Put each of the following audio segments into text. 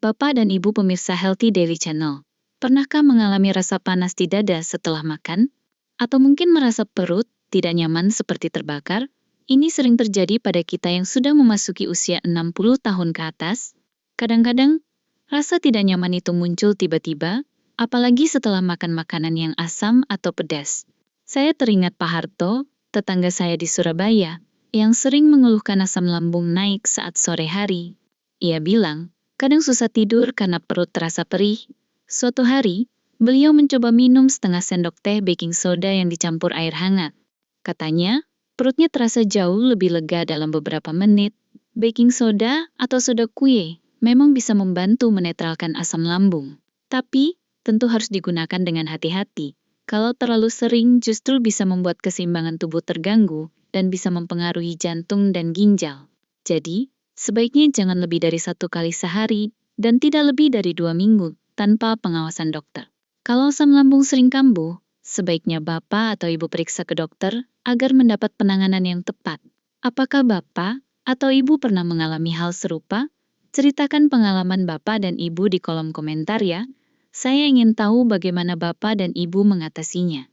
Bapak dan Ibu pemirsa Healthy Daily Channel, pernahkah mengalami rasa panas di dada setelah makan? Atau mungkin merasa perut tidak nyaman seperti terbakar? Ini sering terjadi pada kita yang sudah memasuki usia 60 tahun ke atas. Kadang-kadang, rasa tidak nyaman itu muncul tiba-tiba, apalagi setelah makan makanan yang asam atau pedas. Saya teringat Pak Harto, tetangga saya di Surabaya, yang sering mengeluhkan asam lambung naik saat sore hari. Ia bilang, kadang susah tidur karena perut terasa perih. Suatu hari, beliau mencoba minum setengah sendok teh baking soda yang dicampur air hangat. Katanya, perutnya terasa jauh lebih lega dalam beberapa menit. Baking soda atau soda kue memang bisa membantu menetralkan asam lambung. Tapi, tentu harus digunakan dengan hati-hati. Kalau terlalu sering justru bisa membuat keseimbangan tubuh terganggu dan bisa mempengaruhi jantung dan ginjal. Jadi, sebaiknya jangan lebih dari 1 kali sehari dan tidak lebih dari 2 minggu tanpa pengawasan dokter. Kalau asam lambung sering kambuh, sebaiknya Bapak atau Ibu periksa ke dokter agar mendapat penanganan yang tepat. Apakah Bapak atau Ibu pernah mengalami hal serupa? Ceritakan pengalaman Bapak dan Ibu di kolom komentar ya. Saya ingin tahu bagaimana Bapak dan Ibu mengatasinya.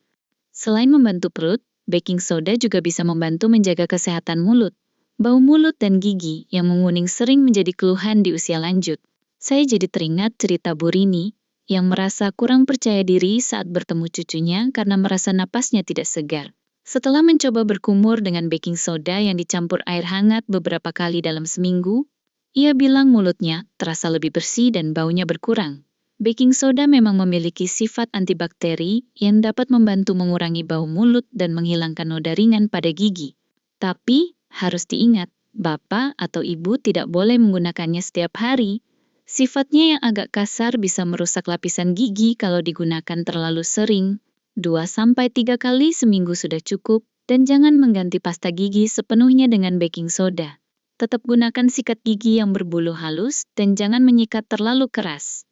Selain membantu perut, baking soda juga bisa membantu menjaga kesehatan mulut. Bau mulut dan gigi yang menguning sering menjadi keluhan di usia lanjut. Saya jadi teringat cerita Bu Rini yang merasa kurang percaya diri saat bertemu cucunya karena merasa napasnya tidak segar. Setelah mencoba berkumur dengan baking soda yang dicampur air hangat beberapa kali dalam seminggu, ia bilang mulutnya terasa lebih bersih dan baunya berkurang. Baking soda memang memiliki sifat antibakteri yang dapat membantu mengurangi bau mulut dan menghilangkan noda ringan pada gigi. Tapi, harus diingat, Bapak atau Ibu tidak boleh menggunakannya setiap hari. Sifatnya yang agak kasar bisa merusak lapisan gigi kalau digunakan terlalu sering. 2-3 kali seminggu sudah cukup, dan jangan mengganti pasta gigi sepenuhnya dengan baking soda. Tetap gunakan sikat gigi yang berbulu halus dan jangan menyikat terlalu keras.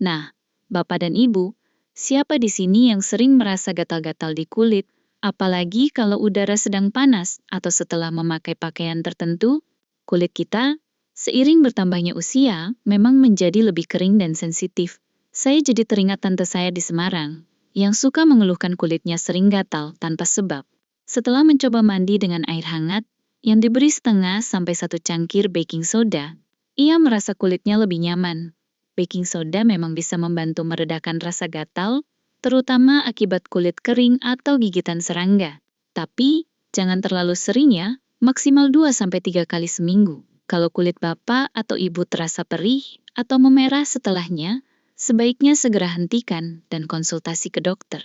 Nah, Bapak dan Ibu, siapa di sini yang sering merasa gatal-gatal di kulit, apalagi kalau udara sedang panas atau setelah memakai pakaian tertentu? Kulit kita, seiring bertambahnya usia, memang menjadi lebih kering dan sensitif. Saya jadi teringat tante saya di Semarang, yang suka mengeluhkan kulitnya sering gatal tanpa sebab. Setelah mencoba mandi dengan air hangat, yang diberi 0,5–1 cangkir baking soda, ia merasa kulitnya lebih nyaman. Baking soda memang bisa membantu meredakan rasa gatal, terutama akibat kulit kering atau gigitan serangga. Tapi, jangan terlalu sering ya, maksimal 2-3 kali seminggu. Kalau kulit Bapak atau Ibu terasa perih atau memerah setelahnya, sebaiknya segera hentikan dan konsultasi ke dokter.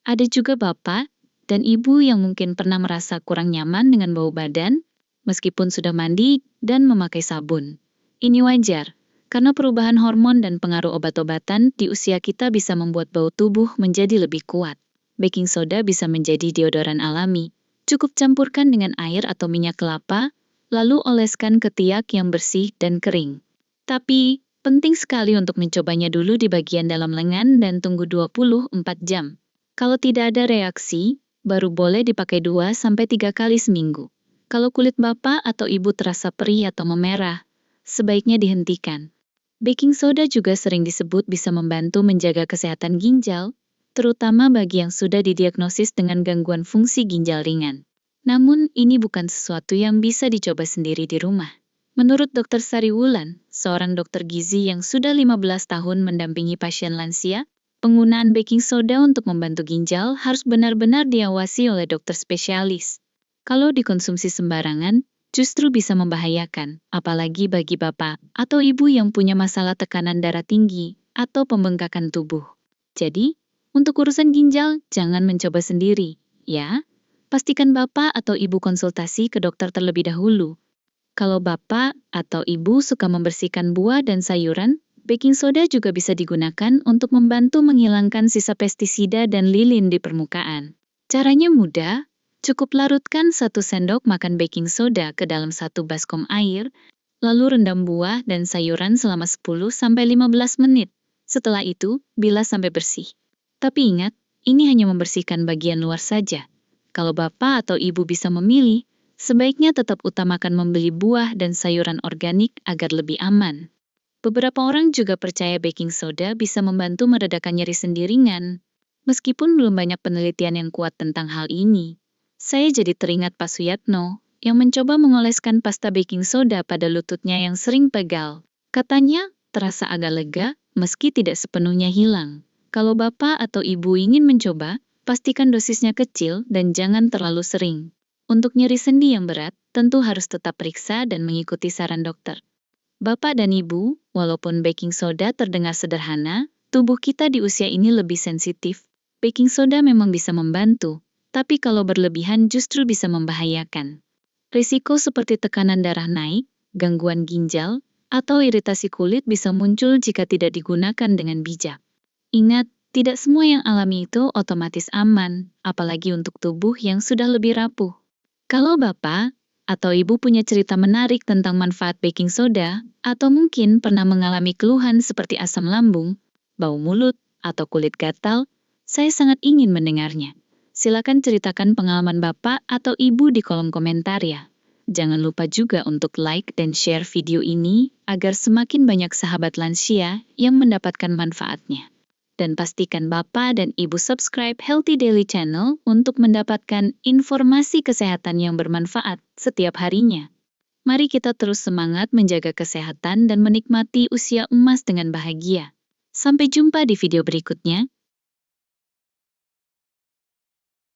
Ada juga Bapak dan Ibu yang mungkin pernah merasa kurang nyaman dengan bau badan, meskipun sudah mandi dan memakai sabun. Ini wajar. Karena perubahan hormon dan pengaruh obat-obatan di usia kita bisa membuat bau tubuh menjadi lebih kuat. Baking soda bisa menjadi deodoran alami. Cukup campurkan dengan air atau minyak kelapa, lalu oleskan ke tiak yang bersih dan kering. Tapi, penting sekali untuk mencobanya dulu di bagian dalam lengan dan tunggu 24 jam. Kalau tidak ada reaksi, baru boleh dipakai 2-3 kali seminggu. Kalau kulit Bapak atau Ibu terasa perih atau memerah, sebaiknya dihentikan. Baking soda juga sering disebut bisa membantu menjaga kesehatan ginjal, terutama bagi yang sudah didiagnosis dengan gangguan fungsi ginjal ringan. Namun, ini bukan sesuatu yang bisa dicoba sendiri di rumah. Menurut Dr. Sari Wulan, seorang dokter gizi yang sudah 15 tahun mendampingi pasien lansia, penggunaan baking soda untuk membantu ginjal harus benar-benar diawasi oleh dokter spesialis. Kalau dikonsumsi sembarangan, justru bisa membahayakan, apalagi bagi Bapak atau Ibu yang punya masalah tekanan darah tinggi atau pembengkakan tubuh. Jadi, untuk urusan ginjal, jangan mencoba sendiri, ya. Pastikan Bapak atau Ibu konsultasi ke dokter terlebih dahulu. Kalau Bapak atau Ibu suka membersihkan buah dan sayuran, baking soda juga bisa digunakan untuk membantu menghilangkan sisa pestisida dan lilin di permukaan. Caranya mudah. Cukup larutkan 1 sendok makan baking soda ke dalam 1 baskom air, lalu rendam buah dan sayuran selama 10-15 menit. Setelah itu, bilas sampai bersih. Tapi ingat, ini hanya membersihkan bagian luar saja. Kalau Bapak atau Ibu bisa memilih, sebaiknya tetap utamakan membeli buah dan sayuran organik agar lebih aman. Beberapa orang juga percaya baking soda bisa membantu meredakan nyeri sendi ringan. Meskipun belum banyak penelitian yang kuat tentang hal ini, saya jadi teringat Pak Suyatno yang mencoba mengoleskan pasta baking soda pada lututnya yang sering pegal. Katanya, terasa agak lega meski tidak sepenuhnya hilang. Kalau Bapak atau Ibu ingin mencoba, pastikan dosisnya kecil dan jangan terlalu sering. Untuk nyeri sendi yang berat, tentu harus tetap periksa dan mengikuti saran dokter. Bapak dan Ibu, walaupun baking soda terdengar sederhana, tubuh kita di usia ini lebih sensitif. Baking soda memang bisa membantu, tapi kalau berlebihan justru bisa membahayakan. Risiko seperti tekanan darah naik, gangguan ginjal, atau iritasi kulit bisa muncul jika tidak digunakan dengan bijak. Ingat, tidak semua yang alami itu otomatis aman, apalagi untuk tubuh yang sudah lebih rapuh. Kalau Bapak atau Ibu punya cerita menarik tentang manfaat baking soda, atau mungkin pernah mengalami keluhan seperti asam lambung, bau mulut, atau kulit gatal, saya sangat ingin mendengarnya. Silakan ceritakan pengalaman Bapak atau Ibu di kolom komentar ya. Jangan lupa juga untuk like dan share video ini agar semakin banyak sahabat lansia yang mendapatkan manfaatnya. Dan pastikan Bapak dan Ibu subscribe Healthy Daily Channel untuk mendapatkan informasi kesehatan yang bermanfaat setiap harinya. Mari kita terus semangat menjaga kesehatan dan menikmati usia emas dengan bahagia. Sampai jumpa di video berikutnya.